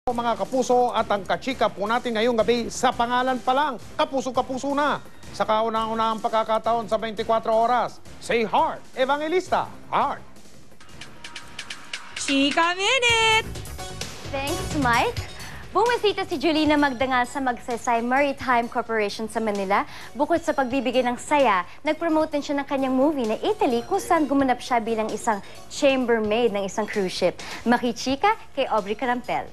Mga kapuso at ang kachika po natin ngayong gabi sa pangalan pa lang, kapuso-kapuso na. Sa kaunang-unahang pagkakataon sa 24 oras, say Heart, Evangelista, Heart. Chika Minute! Thanks, Mike. Bumisita si Julina Magdangal sa Magsaysay Maritime Corporation sa Manila. Bukod sa pagbibigay ng saya, nag-promote din siya ng kanyang movie na Italy kung saan gumanap siya bilang isang chambermaid ng isang cruise ship. Makichika kay Aubrey Carampel.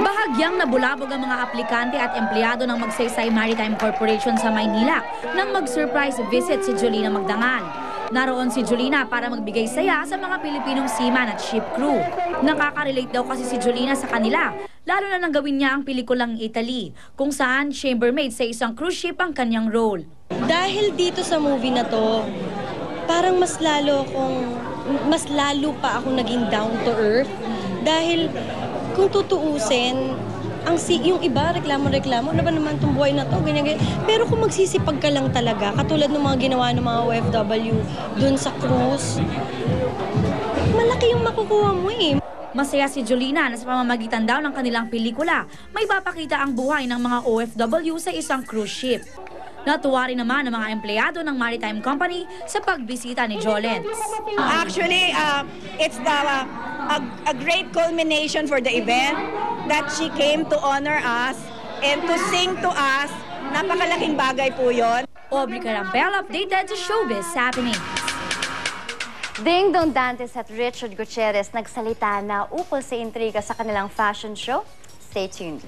Bahagyang nabulabog ang mga aplikante at empleyado ng Magsaysay Maritime Corporation sa Maynila nang mag-surprise visit si Julina Magdangal. Naroon si Julina para magbigay saya sa mga Pilipinong seaman at ship crew. Nakaka-relate daw kasi si Julina sa kanila, lalo na nang gawin niya ang pelikulang Italy, kung saan chambermaid sa isang cruise ship ang kanyang role. Dahil dito sa movie na to, parang mas lalo pa ako naging down to earth. Dahil kung tutuusin, yung iba, reklamo, ano ba naman itong buhay na to, ganyan. Pero kung magsisipag ka lang talaga, katulad ng mga ginawa ng mga OFW dun sa cruise, malaki yung makukuha mo eh. Masaya si Julina na sa pamamagitan daw ng kanilang pelikula, may papakita ang buhay ng mga OFW sa isang cruise ship. Natuwa rin naman ang mga empleyado ng Maritime Company sa pagbisita ni Jolens. Actually, it's a great culmination for the event that she came to honor us and to sing to us. Napakalaking bagay po yun. Aubrey Carampel updated sa Showbiz Happenings. Ding Dong Dantes at Richard Gutierrez nagsalita na ukol sa intriga sa kanilang fashion show. Stay tuned.